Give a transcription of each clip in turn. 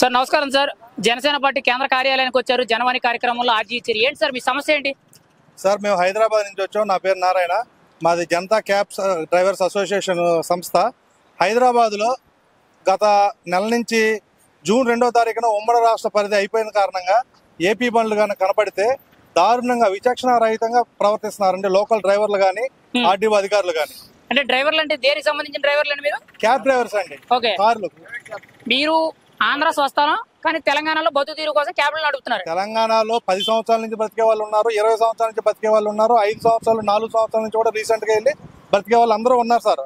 Sir నమస్కారం sir. Janasena party కేంద్ర కార్యాలయానికి వచ్చారు. జనవాణి కార్యక్రమంలో ఆర్జీ ఇచ్చారు. ఏంటి సార్ మీ సమస్య ఏంటి? సార్ మేము హైదరాబాద్ నుంచి వచ్చాం. నా పేరు నారాయణ. మాది జనతా క్యాబ్స్ డ్రైవర్స్ అసోసియేషన్ సంస్థ. హైదరాబాద్లో గత నెల నుంచి జూన్ 2వ తారీఖున ఉమ్మడి రాష్ట్ర పరిధి అయిపోయిన కారణంగా ఏపీ బండ్లు కానీ కనపడితే దారుణంగా విచక్షణ రహితంగా ప్రవర్తిస్తున్నారండి లోకల్ డ్రైవర్లు కానీ ఆర్డీఓ అధికారులు కానీ. అంటే డ్రైవర్లు అంటే దేనికి సంబంధించిన డ్రైవర్లు అండి మీరు? క్యాబ్ డ్రైవర్స్ అండి. ఓకే, కార్లు. మీరు ఆంధ్ర స్వస్థలం కానీ తెలంగాణలో బతుకు తీరు కోసం క్యాబ్లు నడుపుతున్నారు. తెలంగాణలో 10 సంవత్సరాల నుంచి బతికే వాళ్ళు ఉన్నారు, 20 సంవత్సరాల నుంచి బతికే వాళ్ళు ఉన్నారు, 5 సంవత్సరాలు 4 సంవత్సరాల నుంచి కూడా రీసెంట్ గా వెళ్ళి బతికే వాళ్ళు అందరూ ఉన్నారు సార్.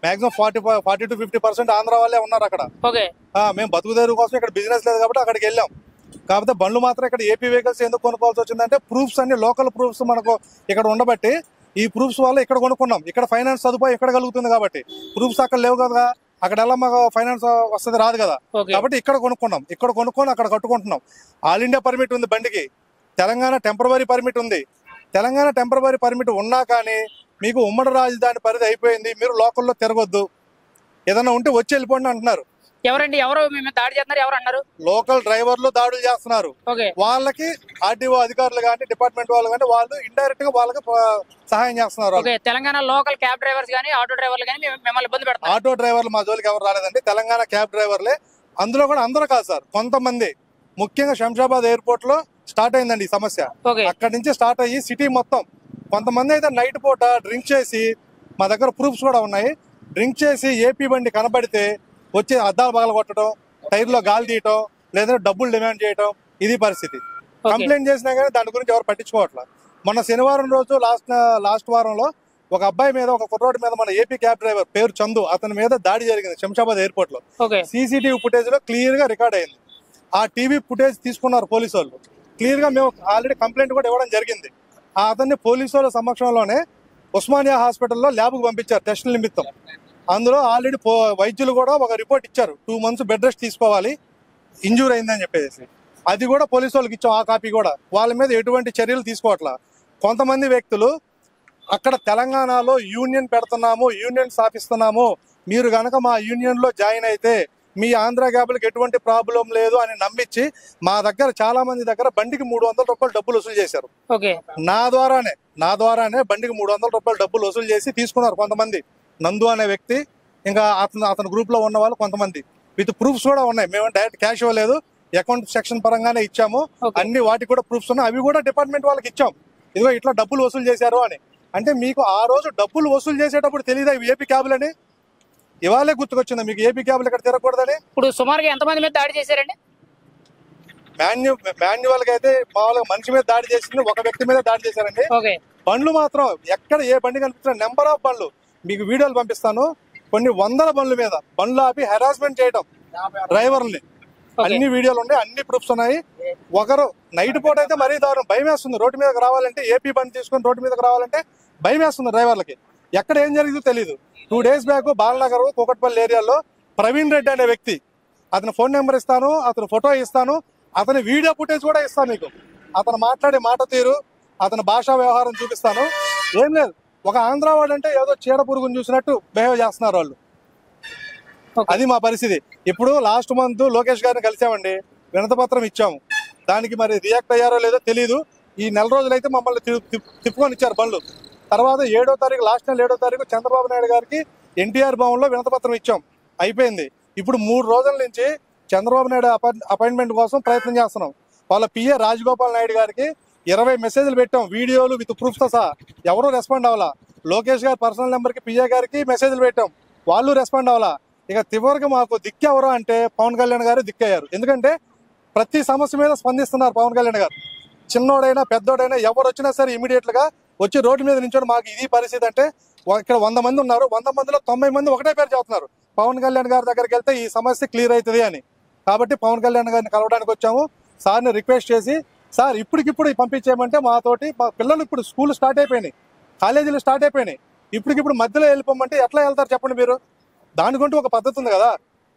మాక్సిమం 40 to 50% ఆంధ్ర వాళ్ళే ఉన్నారు అక్కడ. మేము బతుకు తెరువు కోసం ఇక్కడ బిజినెస్ లేదు కాబట్టి అక్కడికి వెళ్ళాం. కాకపోతే బండ్లు మాత్రం ఇక్కడ ఏపీ వెహికల్స్ ఎందుకు కొనుక్కోవాల్సి వచ్చిందంటే ప్రూఫ్స్ అన్ని లోకల్ ప్రూఫ్స్ మనకు ఇక్కడ ఉండబట్టి ఈ ప్రూఫ్స్ వల్ల ఇక్కడ కొనుక్కున్నాం. ఇక్కడ ఫైనాన్స్ సదుపాయం ఇక్కడ కలుగుతుంది కాబట్టి ప్రూఫ్స్ అక్కడ లేవు కదా. అక్కడ ఎలా మాకు ఫైనాన్స్ వస్తుంది రాదు కదా. కాబట్టి ఇక్కడ కొనుక్కున్నాం. ఇక్కడ కొనుక్కొని అక్కడ కట్టుకుంటున్నాం. ఆల్ ఇండియా పర్మిట్ ఉంది బండికి. తెలంగాణ టెంపరవరీ పర్మిట్ ఉంది. తెలంగాణ టెంపరవరీ పర్మిట్ ఉన్నా కానీ మీకు ఉమ్మడి రాజధాని పరిధి అయిపోయింది, మీరు లోకల్లో తిరగొద్దు, ఏదైనా ఉంటే వచ్చి వెళ్ళిపోండి అంటున్నారు. ఎవరండి? ఎవరు మేము దాడి చేస్తున్నారు? ఎవరు అన్నారు? లోకల్ డ్రైవర్లు దాడులు చేస్తున్నారు. వాళ్ళకి ఆర్డీఓ అధికారులు కానీ డిపార్ట్మెంట్ వాళ్ళు కానీ వాళ్ళు ఇండైరెక్ట్ గా వాళ్ళకి సహాయం చేస్తున్నారు. తెలంగాణ లోకల్ క్యాబ్ డ్రైవర్స్ కానీ ఆటో డ్రైవర్లు కానీ మిమ్మల్ని ఇబ్బంది పెడతారు. ఆటో డ్రైవర్లు మా జోలికి ఎవరు రాలేదండి. తెలంగాణ క్యాబ్ డ్రైవర్లే. అందులో కూడా అందరూ కాదు సార్, కొంతమంది. ముఖ్యంగా శంషాబాద్ ఎయిర్పోర్ట్ లో స్టార్ట్ అయిందండి ఈ సమస్య. అక్కడి నుంచి స్టార్ట్ అయ్యి సిటీ మొత్తం కొంతమంది అయితే నైట్ పూట డ్రింక్ చేసి, మా దగ్గర ప్రూఫ్స్ కూడా ఉన్నాయి, డ్రింక్ చేసి ఏపీ బండి కనబడితే వచ్చి అద్దాలు పగల కొట్టడం, టైర్లో గాలి తీయటం, లేదంటే డబ్బులు డిమాండ్ చేయటం, ఇది పరిస్థితి. కంప్లైంట్ చేసినా కానీ దాని గురించి ఎవరు పట్టించుకోవట్లేదు. మొన్న శనివారం రోజు లాస్ట్ వారంలో ఒక అబ్బాయి మీద, ఒక కుర్రోడి మీద, మన ఏపీ క్యాబ్ డ్రైవర్ పేరు చందు, అతని మీద దాడి జరిగింది శంషాబాద్ ఎయిర్పోర్ట్ లో. సీసీటీవీ ఫుటేజ్ లో క్లియర్ గా రికార్డ్ అయింది. ఆ టీవీ ఫుటేజ్ తీసుకున్నారు పోలీసు వాళ్ళు. క్లియర్ గా మేము ఆల్రెడీ కంప్లైంట్ కూడా ఇవ్వడం జరిగింది. అతన్ని పోలీసు వాళ్ళ సమక్షంలోనే ఉస్మానియా హాస్పిటల్లో ల్యాబ్కు పంపించారు టెస్టుల నిమిత్తం. అందులో ఆల్రెడీ వైద్యులు కూడా ఒక రిపోర్ట్ ఇచ్చారు, 2 months బెడ్ రెస్ట్ తీసుకోవాలి, ఇంజూర్ అయిందని చెప్పేసి. అది కూడా పోలీసు వాళ్ళకి ఇచ్చాం, ఆ కాపీ కూడా. వాళ్ళ మీద ఎటువంటి చర్యలు తీసుకోవట్లా. కొంతమంది వ్యక్తులు అక్కడ తెలంగాణలో యూనియన్ పెడుతున్నాము, యూనియన్ స్థాపిస్తున్నాము, మీరు గనక మా యూనియన్ లో జాయిన్ అయితే మీ ఆంధ్ర క్యాబ్లకు ఎటువంటి ప్రాబ్లం లేదు అని నమ్మించి మా దగ్గర చాలా మంది దగ్గర బండికి 300 రూపాయలు డబ్బులు వసూలు చేశారు. నా ద్వారానే బండికి 300 రూపాయలు డబ్బులు వసూలు చేసి తీసుకున్నారు కొంతమంది. నందు అనే వ్యక్తి, ఇంకా అతని గ్రూప్ లో ఉన్న వాళ్ళు కొంతమంది, విత్ ప్రూఫ్స్ కూడా ఉన్నాయి. మేము డైరెక్ట్ క్యాష్ ఇవ్వలేదు, అకౌంట్ సెక్షన్ పరంగానే ఇచ్చాము. అన్ని వాటికి కూడా ప్రూఫ్స్ ఉన్నాయి. అవి కూడా డిపార్ట్మెంట్ వాళ్ళకి ఇచ్చాం. ఇదిగో ఇట్లా డబ్బులు వసూలు చేశారు అని. అంటే మీకు ఆ రోజు డబ్బులు వసూలు చేసేటప్పుడు తెలియదా ఇవి ఏపీ క్యాబ్లని? ఇవాళే గుర్తుకొచ్చిందా మీకు ఏపీ క్యాబ్లు ఇక్కడ తిరగకూడదని? ఇప్పుడు సుమారుగా ఎంతమంది మీద దాడి చేశారండి? మాన్యువల్ గా అయితే మామూలుగా మనిషి మీద దాడి చేసింది, ఒక వ్యక్తి మీద దాడి చేశారండి. బండ్లు మాత్రం ఎక్కడ ఏ బండి కనిపించిన నెంబర్ ఆఫ్ బండ్లు మీకు వీడియోలు పంపిస్తాను. కొన్ని వందల బండ్ల మీద బండ్లు ఆపి హెరాస్మెంట్ చేయడం డ్రైవర్ని, అన్ని వీడియోలు ఉన్నాయి, అన్ని ప్రూఫ్స్ ఉన్నాయి. ఒకరు నైట్ పూట అయితే మరీ దారుణం, భయం వేస్తుంది. రోడ్డు మీదకి రావాలంటే, ఏపీ బండి తీసుకొని రోడ్డు మీదకి రావాలంటే భయం వేస్తుంది డ్రైవర్లకి. ఎక్కడ ఏం జరిగిందో తెలియదు. 2 days బ్యాక్ బాలనగర్ కూకట్పల్లి ఏరియాలో ప్రవీణ్ రెడ్డి అనే వ్యక్తి, అతని ఫోన్ నెంబర్ ఇస్తాను, అతని ఫోటో ఇస్తాను, అతని వీడియో ఫుటేజ్ కూడా ఇస్తాను మీకు. అతను మాట్లాడే మాట తీరు, అతని భాషా వ్యవహారం చూపిస్తాను. ఏం లేదు, ఒక ఆంధ్ర వాడు అంటే ఏదో చీడ పురుగుని చూసినట్టు బిహేవ్ చేస్తున్నారు వాళ్ళు. అది మా పరిస్థితి. ఇప్పుడు లాస్ట్ మంత్ లోకేష్ గారిని కలిసామండి, వినతిపత్రం ఇచ్చాము. దానికి మరి రియాక్ట్ అయ్యారో లేదో తెలియదు. ఈ నెల రోజులైతే మమ్మల్ని తిప్పుకొని ఇచ్చారు బండ్లు. తర్వాత 7వ తారీఖు, లాస్ట్ నెల 7వ తారీఖు చంద్రబాబు నాయుడు గారికి ఎన్టీఆర్ భవన్లో వినతిపత్రం ఇచ్చాం, అయిపోయింది. ఇప్పుడు 3 రోజుల నుంచి చంద్రబాబు నాయుడు అపాయింట్మెంట్ కోసం ప్రయత్నం చేస్తున్నాం. వాళ్ళ పిఏ రాజగోపాల్ నాయుడు గారికి 20 మెసేజ్లు పెట్టాం, వీడియోలు విత్ ప్రూఫ్తో సహా. ఎవరూ రెస్పాండ్ అవ్వాలా. లోకేష్ గారి పర్సనల్ నెంబర్కి పిఏ గారికి మెసేజ్లు పెట్టాం, వాళ్ళు రెస్పాండ్ అవ్వాలా. ఇక చివరికి మాకు దిక్కెవరు అంటే పవన్ కళ్యాణ్ గారు దిక్కయ్యారు. ఎందుకంటే ప్రతి సమస్య మీద స్పందిస్తున్నారు పవన్ కళ్యాణ్ గారు. చిన్నోడైనా పెద్దోడైనా ఎవరు వచ్చినా సరే ఇమీడియట్ గా వచ్చి రోడ్డు మీద నించోడు. మాకు ఇది పరిస్థితి అంటే ఇక్కడ 100 మంది ఉన్నారు, 100 మందిలో 90 మంది ఒకటే పేరు చెబుతున్నారు, పవన్ కళ్యాణ్ గారి దగ్గరికి వెళ్తే ఈ సమస్య క్లియర్ అవుతుంది అని. కాబట్టి పవన్ కళ్యాణ్ గారిని కలవడానికి వచ్చాము. సార్ని రిక్వెస్ట్ చేసి, సార్ ఇప్పటికిప్పుడు పంపించేయమంటే మా పిల్లలు ఇప్పుడు స్కూల్ స్టార్ట్ అయిపోయినాయి, కాలేజీలు స్టార్ట్ అయిపోయినాయి, ఇప్పటికిప్పుడు మధ్యలో వెళ్ళిపోమంటే ఎట్లా వెళ్తారు చెప్పండి మీరు? దానికంటూ ఒక పద్ధతి ఉంది కదా.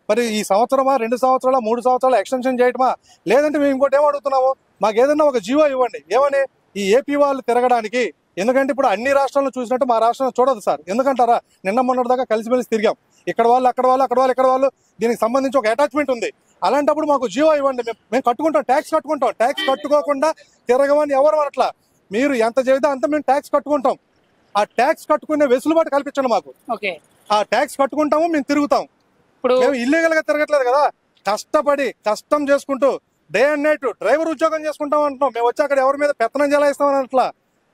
మరి ఈ సంవత్సరమా, 2 సంవత్సరాల, 3 సంవత్సరాల ఎక్స్టెన్షన్ చేయటమా? లేదంటే మేము ఇంకోటి ఏమడుగుతున్నాము, మాకు ఏదన్నా ఒక జీవో ఇవ్వండి. ఏమని? ఈ ఏపీ వాళ్ళు తిరగడానికి. ఎందుకంటే ఇప్పుడు అన్ని రాష్ట్రాలను చూసినట్టు మా రాష్ట్రాన్ని చూడదు సార్. ఎందుకంటారా, నిన్న మొన్నటి దాకా కలిసిమెలిసి తిరిగాం. ఇక్కడ వాళ్ళు అక్కడ వాళ్ళు, అక్కడ వాళ్ళు ఇక్కడ వాళ్ళు, దీనికి సంబంధించి ఒక అటాచ్మెంట్ ఉంది. అలాంటప్పుడు మాకు జియో ఇవ్వండి, మేము కట్టుకుంటాం, ట్యాక్స్ కట్టుకుంటాం. ట్యాక్స్ కట్టుకోకుండా తిరగమని ఎవరు అనట్లా. మీరు ఎంత చేస్తే అంత మేము ట్యాక్స్ కట్టుకుంటాం. ఆ ట్యాక్స్ కట్టుకునే వెసులుబాటు కల్పించండి మాకు. ఆ ట్యాక్స్ కట్టుకుంటాము, మేము తిరుగుతాం. ఇప్పుడు మేము ఇల్లీగల్ గా తిరగట్లేదు కదా, కష్టపడి కష్టం చేసుకుంటూ డే అండ్ నైట్ డ్రైవర్ ఉద్యోగం చేసుకుంటాం అంటున్నాం. మేము వచ్చి అక్కడ ఎవరి మీద పెత్తనం చెలాయిస్తామని అట్లా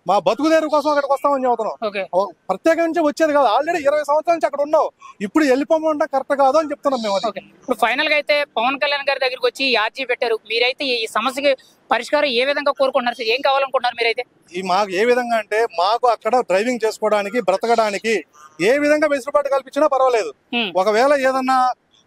మా బతుకుదేరు కోసం అక్కడికి వస్తామని చెబుతున్నాం. ప్రత్యేక నుంచి వచ్చేది కాదు, ఆల్రెడీ 20 సంవత్సరాల నుంచి అక్కడ ఉన్నాం. ఇప్పుడు వెళ్ళిపోమంటే కరెక్ట్ కాదు అని చెప్తున్నాం మేము. ఇప్పుడు ఫైనల్ గా అయితే పవన్ కళ్యాణ్ గారి దగ్గరికి వచ్చి ఆర్జీ పెట్టారు. మీరైతే ఈ సమస్యకి పరిష్కారం ఏ విధంగా కోరుకుంటున్నారు సార్? ఏం కావాలనుకుంటున్నారు మీరైతే? మాకు ఏ విధంగా అంటే మాకు అక్కడ డ్రైవింగ్ చేసుకోవడానికి, బ్రతకడానికి ఏ విధంగా వెసులుబాటు కల్పించినా పర్వాలేదు. ఒకవేళ ఏదన్నా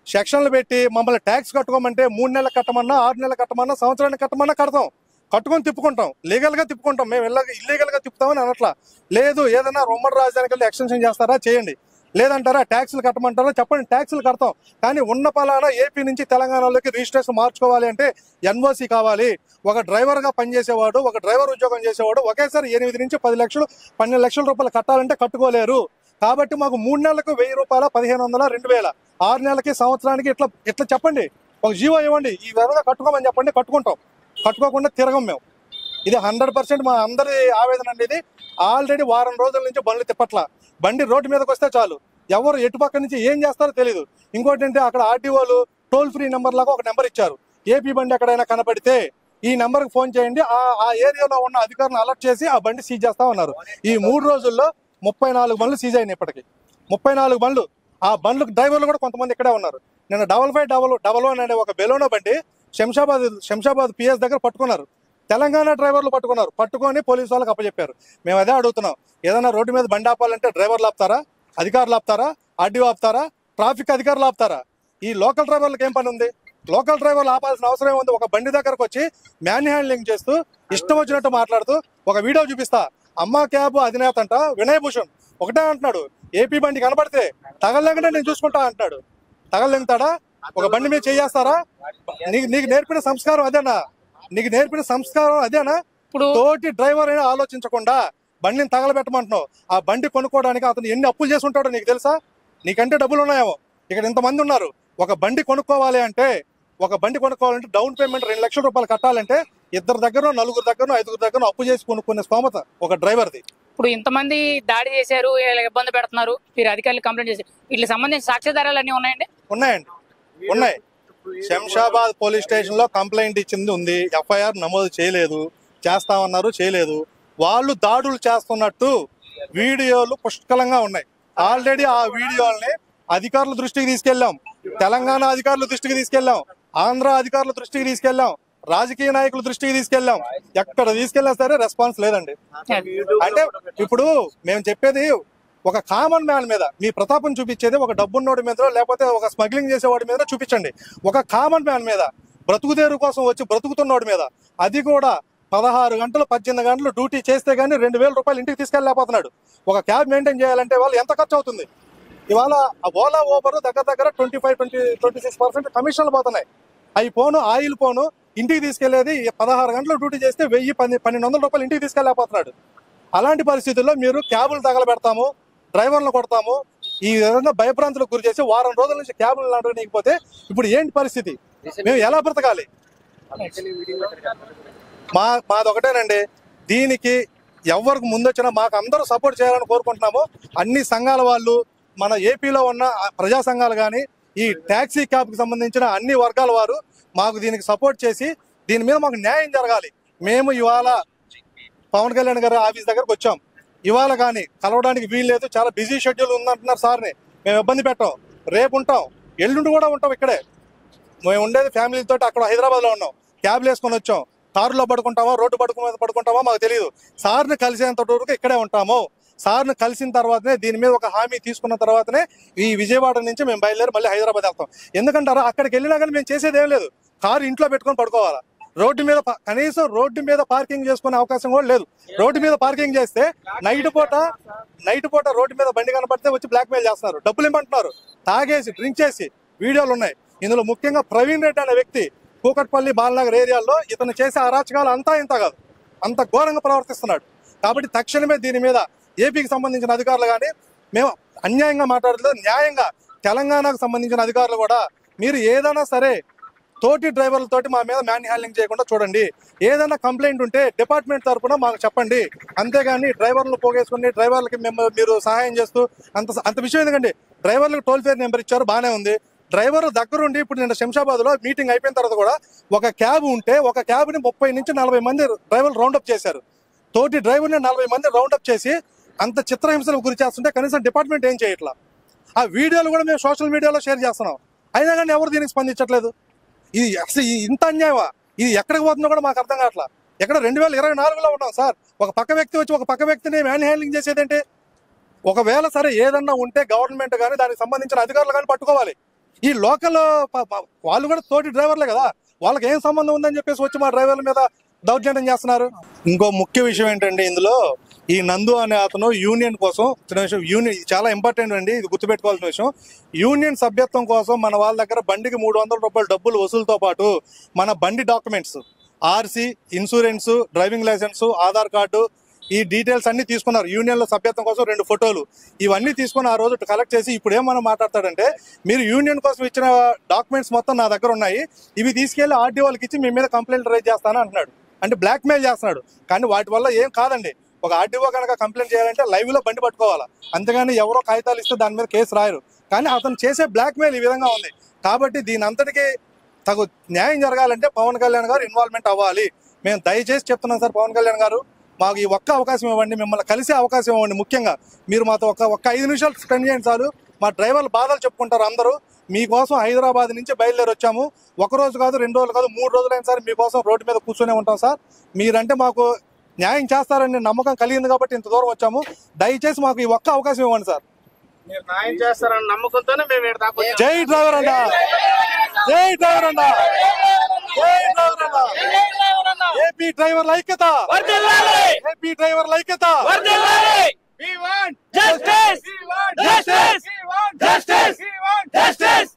సెక్షన్లు పెట్టి మమ్మల్ని ట్యాక్స్ కట్టుకోమంటే 3 నెలలు కట్టమన్నా, 6 నెలలు కట్టమన్నా, సంవత్సరానికి కట్టమన్నా కడతాం. కట్టుకొని తిప్పుకుంటాం, లీగల్ గా తిప్పుకుంటాం. మేము ఇల్లీగల్ గా తిప్పుతామని అనట్లా. లేదు ఏదన్నా ఉమ్మడి రాజధానికి ఎక్స్టెన్షన్ చేస్తారా చేయండి, లేదంటారా ట్యాక్సులు కట్టమంటారా చెప్పండి, ట్యాక్సులు కడతాం. కానీ ఉన్న పలానా ఏపీ నుంచి తెలంగాణలోకి రిజిస్ట్రేషన్ మార్చుకోవాలి అంటే ఎన్ఓసి కావాలి. ఒక డ్రైవర్ గా పనిచేసేవాడు, ఒక డ్రైవర్ ఉద్యోగం చేసేవాడు ఒకేసారి 8 నుంచి 10 లక్షలు 12 లక్షల రూపాయలు కట్టాలంటే కట్టుకోలేరు. కాబట్టి మాకు 3 నెలలకు 1000 రూపాయల, 1500, 2000, 6 నెలలకి, సంవత్సరానికి ఇట్లా చెప్పండి. ఒక జీవో ఇవ్వండి, ఈ విధంగా కట్టుకోమని చెప్పండి, కట్టుకుంటాం. కట్టుకోకుండా తిరగం మేము. ఇది 100% మా అందరి ఆవేదన అండి. ఇది ఆల్రెడీ వారం రోజుల నుంచి బండ్లు తిప్పట్ల. బండి రోడ్డు మీదకి వస్తే చాలు, ఎవరు ఎటుపక్క నుంచి ఏం చేస్తారో తెలియదు. ఇంకోటి అంటే అక్కడ ఆర్టీఓలు టోల్ ఫ్రీ నెంబర్ లాగా ఒక నెంబర్ ఇచ్చారు. ఏపీ బండి ఎక్కడైనా కనపడితే ఈ నెంబర్కి ఫోన్ చేయండి, ఆ ఏరియాలో ఉన్న అధికారులను అలర్ట్ చేసి ఆ బండి సీజ్ చేస్తా ఉన్నారు. ఈ 3 రోజుల్లో 34 బండ్లు సీజ్ అయినాయి. ఇప్పటికి 34 బండ్లు. ఆ బండ్లు డ్రైవర్లు కూడా కొంతమంది ఇక్కడే ఉన్నారు. నిన్న 5511 అనే ఒక బెలోనో బండి శంషాబాద్ పిఎస్ దగ్గర పట్టుకున్నారు. తెలంగాణ డ్రైవర్లు పట్టుకొని పోలీసు వాళ్ళకి అప్పచెప్పారు. మేము అదే అడుగుతున్నాం, ఏదైనా రోడ్డు మీద బండి ఆపాలంటే డ్రైవర్లు ఆపుతారా, అధికారులు ఆపుతారా, ఆర్డీఓ ఆపుతారా, ట్రాఫిక్ అధికారులు ఆపుతారా? ఈ లోకల్ డ్రైవర్లకు ఏం పని ఉంది? లోకల్ డ్రైవర్లు ఆపాల్సిన అవసరం ఉంది. ఒక బండి దగ్గరకు వచ్చి మ్యాన్ హ్యాండ్లింగ్ చేస్తూ ఇష్టం వచ్చినట్టు మాట్లాడుతూ ఒక వీడియో చూపిస్తా. అమ్మా క్యాబ్ అధినేత అంట వినయ్ భూషణ్ ఒకటే అంటున్నాడు, ఏపీ బండి కనబడితే తగలలేకుండా నేను చూసుకుంటా అంటున్నాడు. తగలెంగుతాడా? ఒక బండి మీద చేస్తారా? నీకు నేర్పిన సంస్కారం అదేనా? ఇప్పుడు తోటి డ్రైవర్ అయినా ఆలోచించకుండా బండిని తగలబెట్టమంటున్నావు. ఆ బండి కొనుక్కోవడానికి అతను ఎన్ని అప్పులు చేసి ఉంటాడో నీకు తెలుసా? నీకంటే డబ్బులు ఉన్నాయేమో. ఇక్కడ ఇంతమంది ఉన్నారు. ఒక బండి కొనుక్కోవాలంటే డౌన్ పేమెంట్ 2 లక్షల రూపాయలు కట్టాలంటే 2 దగ్గర, 4 దగ్గర, 5 దగ్గర అప్పు చేసి కొనుక్కునే స్తోమత ఒక డ్రైవర్ది. ఇప్పుడు ఇంతమంది దాడి చేశారు, ఇబ్బంది పెడుతున్నారు, మీరు అధికారులు కంప్లైంట్ చేశారు, వీటికి సంబంధించిన సాక్ష్యాధారాలు అన్ని ఉన్నాయండి? ఉన్నాయి. శంషాబాద్ పోలీస్ స్టేషన్ లో కంప్లైంట్ ఇచ్చింది ఉంది. ఎఫ్ఐఆర్ నమోదు చేయలేదు. వాళ్ళు దాడులు చేస్తున్నట్టు వీడియోలు పుష్కలంగా ఉన్నాయి. ఆల్రెడీ ఆ వీడియోల్ని అధికారుల దృష్టికి తీసుకెళ్లాం, తెలంగాణ అధికారుల దృష్టికి తీసుకెళ్లాం, ఆంధ్ర అధికారుల దృష్టికి తీసుకెళ్లాం, రాజకీయ నాయకుల దృష్టికి తీసుకెళ్లాం. ఎక్కడ తీసుకెళ్లా సరే రెస్పాన్స్ లేదండి. అంటే ఇప్పుడు మేము చెప్పేది ఒక కామన్ మ్యాన్ మీద మీ ప్రతాపం చూపించేది ఒక డబ్బున్నోడి మీద లేకపోతే ఒక స్మగ్లింగ్ చేసేవాడి మీద చూపించండి. ఒక కామన్ మ్యాన్ మీద, బ్రతుకుదేరు కోసం వచ్చి బ్రతుకుతున్నోడి మీద, అది కూడా 16 గంటలు 18 గంటలు డ్యూటీ చేస్తే గానీ 2000 రూపాయలు ఇంటికి తీసుకెళ్ళలేకపోతున్నాడు. ఒక క్యాబ్ మెయింటైన్ చేయాలంటే వాళ్ళు ఎంత ఖర్చు అవుతుంది? ఇవాళ ఓలా ఓబర్ దగ్గర 25-26% కమిషన్లు పోతున్నాయి. అవి పోను, ఆయిల్ పోను, ఇంటికి తీసుకెళ్లేది 16 గంటలు డ్యూటీ చేస్తే 1000-1200 రూపాయలు ఇంటికి తీసుకెళ్ళలేకపోతున్నాడు. అలాంటి పరిస్థితుల్లో మీరు క్యాబులు తగలబెడతాము, డ్రైవర్లు కొడతాము, ఈ విధంగా భయభ్రాంతులకు గురి చేసి వారం రోజుల నుంచి క్యాబులు నడవనీయకపోతే ఇప్పుడు ఏంటి పరిస్థితి? మేము ఎలా బ్రతకాలి? మాది ఒకటేనండి, దీనికి ఎవరికి ముందొచ్చినా మాకు అందరూ సపోర్ట్ చేయాలని కోరుకుంటున్నాము. అన్ని సంఘాల వాళ్ళు, మన ఏపీలో ఉన్న ప్రజా సంఘాలు కానీ, ఈ టాక్సీ క్యాబ్కి సంబంధించిన అన్ని వర్గాల వారు మాకు దీనికి సపోర్ట్ చేసి దీని మీద మాకు న్యాయం జరగాలి. మేము ఇవాళ పవన్ కళ్యాణ్ గారి ఆఫీస్ దగ్గరకు వచ్చాం. ఇవాళ కానీ కలవడానికి వీల్లేదు, చాలా బిజీ షెడ్యూల్ ఉందంటున్నారు సార్ని. మేము ఇబ్బంది పెట్టాం, రేపు ఉంటాం, ఎల్లుండి కూడా ఉంటాం. ఇక్కడే మేము ఉండేది ఫ్యామిలీతో, అక్కడ హైదరాబాద్లో ఉన్నాం. క్యాబ్లు వేసుకొని వచ్చాం. కారులో పడుకుంటామా, రోడ్డు పడుకుంటామా మాకు తెలియదు. సార్ని కలిసేంత వరకు ఇక్కడే ఉంటాము. సార్ని కలిసిన తర్వాతనే, దీని మీద ఒక హామీ తీసుకున్న తర్వాతనే ఈ విజయవాడ నుంచి మేము బయలుదేరి మళ్ళీ హైదరాబాద్ వెళ్తాం. ఎందుకంటారా, అక్కడికి వెళ్ళినా కానీ మేము చేసేది ఏం లేదు, కారు ఇంట్లో పెట్టుకొని పడుకోవాలా. రోడ్డు మీద కనీసం రోడ్డు మీద పార్కింగ్ చేసుకునే అవకాశం కూడా లేదు. రోడ్డు మీద పార్కింగ్ చేస్తే నైట్ పూట రోడ్డు మీద బండి కనపడితే వచ్చి బ్లాక్ మెయిల్ చేస్తున్నారు, డబ్బులు ఇవ్వమంటున్నారు. తాగేసి డ్రింక్ చేసి వీడియోలు ఉన్నాయి. ఇందులో ముఖ్యంగా ప్రవీణ్ రెడ్డి అనే వ్యక్తి కూకట్పల్లి, బాలనగర్ ఏరియాల్లో ఇతను చేసే అరాచకాలు అంతా ఇంత కాదు, అంత ఘోరంగా ప్రవర్తిస్తున్నాడు. కాబట్టి తక్షణమే దీని మీద ఏపీకి సంబంధించిన అధికారులు కానీ, మేము అన్యాయంగా మాట్లాడలేదు, న్యాయంగా తెలంగాణకు సంబంధించిన అధికారులు కూడా, మీరు ఏదైనా సరే తోటి డ్రైవర్లతోటి మా మీద మ్యాన్ హ్యాండ్లింగ్ చేయకుండా చూడండి. ఏదైనా కంప్లైంట్ ఉంటే డిపార్ట్మెంట్ తరఫున మాకు చెప్పండి. అంతేగాని డ్రైవర్లు పోగేసుకుని డ్రైవర్లకి మీరు సహాయం చేస్తూ అంత విషయం ఎందుకండి. డ్రైవర్లకు టోల్ ఫ్రీ నెంబర్ ఇచ్చారు, బాగానే ఉంది. డ్రైవర్ దగ్గరుండి ఇప్పుడు నిన్న శంషాబాద్ లో మీటింగ్ అయిపోయిన తర్వాత కూడా ఒక క్యాబ్ ఉంటే ఒక క్యాబ్ ని 30 నుంచి 40 మంది డ్రైవర్లు రౌండప్ చేశారు. తోటి డ్రైవర్ ని 40 మంది రౌండప్ చేసి అంత చిత్రహింసలకు గురి చేస్తుంటే కనీసం డిపార్ట్మెంట్ ఏం చేయట్లా. ఆ వీడియోలు కూడా మేము సోషల్ మీడియాలో షేర్ చేస్తున్నాం, అయినా కానీ ఎవరు దీనికి స్పందించట్లేదు. ఇది అసలు ఇంత అన్యాయమా? ఇది ఎక్కడికి పోతుందో కూడా మాకు అర్థం కావట్లా. ఎక్కడ 2024లో ఉన్నాం సార్. ఒక పక్క వ్యక్తి వచ్చి ఒక పక్క వ్యక్తిని మ్యాన్ హ్యాండ్లింగ్ చేసేదేంటి? ఒకవేళ సరే ఏదన్నా ఉంటే గవర్నమెంట్ కానీ దానికి సంబంధించిన అధికారులు కానీ పట్టుకోవాలి. ఈ లోకల్ వాళ్ళు కూడా తోటి డ్రైవర్లే కదా, వాళ్ళకి ఏం సంబంధం ఉందని చెప్పేసి వచ్చి మా డ్రైవర్ల మీద దౌర్జన్యం చేస్తున్నారు. ఇంకో ముఖ్య విషయం ఏంటంటే ఇందులో ఈ నందు అనే అతను యూనియన్ కోసం యూనియన్ చాలా ఇంపార్టెంట్ అండి, ఇది గుర్తుపెట్టుకోవాల్సిన విషయం. యూనియన్ సభ్యత్వం కోసం మన వాళ్ళ దగ్గర బండికి 300 రూపాయల డబ్బులు వసూలుతో పాటు మన బండి documents, RC, insurance, driving licence, Aadhaar card, ఈ డీటెయిల్స్ అన్ని తీసుకున్నారు. యూనియన్ లో సభ్యత్వం కోసం 2 ఫోటోలు ఇవన్నీ తీసుకుని ఆ రోజు కలెక్ట్ చేసి ఇప్పుడు ఏమన్నా మాట్లాడతాడంటే, మీరు యూనియన్ కోసం ఇచ్చిన డాక్యుమెంట్స్ మొత్తం నా దగ్గర ఉన్నాయి, ఇవి తీసుకెళ్లి ఆర్డీఓకి ఇచ్చి మీ మీద కంప్లైంట్ రైజ్ చేస్తాను అంటున్నాడు. అంటే బ్లాక్ మెయిల్ చేస్తున్నాడు. కానీ వాటి వల్ల ఏం కాదండి. ఒక ఆర్డీఓ కనుక కంప్లైంట్ చేయాలంటే లైవ్ లో బండి పట్టుకోవాలా, అంతేగాని ఎవరో కాగితాలు ఇస్తే దాని మీద కేసు రాయరు. కానీ అతను చేసే బ్లాక్ మెయిల్ ఈ విధంగా ఉంది. కాబట్టి దీని అంతటికి తగు న్యాయం జరగాలంటే పవన్ కళ్యాణ్ గారు ఇన్వాల్వ్మెంట్ అవ్వాలి. మేము దయచేసి చెప్తున్నాం సార్, పవన్ కళ్యాణ్ గారు మాకు ఈ ఒక్క అవకాశం ఇవ్వండి, మిమ్మల్ని కలిసే అవకాశం ఇవ్వండి. ముఖ్యంగా మీరు మాతో ఒక్క 5 నిమిషాలు స్పెండ్ చేయండి చాలు. మా డ్రైవర్లు బాధలు చెప్పుకుంటారు అందరూ. మీకోసం హైదరాబాద్ నుంచి బయలుదేరి వచ్చాము. 1 రోజు కాదు, 2 రోజులు కాదు, 3 రోజులైనా సరే మీకోసం రోడ్డు మీద కూర్చొనే ఉంటాం సార్. మీరంటే మాకు న్యాయం చేస్తారని నమ్మకం కలిగింది కాబట్టి ఇంత దూరం వచ్చాము. దయచేసి మాకు ఈ ఒక్క అవకాశం ఇవ్వండి సార్. మీరు న్యాయం చేస్తారని నమ్మకంతోనే మేము ఇక్కడ దాకా వచ్చాము. జై డ్రైవర్ అన్నా, జై డ్రైవర్ అన్నా, జై డ్రైవర్ అన్నా. ఏపీ డ్రైవర్ల ఐక్యత, ఏపీ డ్రైవర్ల ఐక్యత.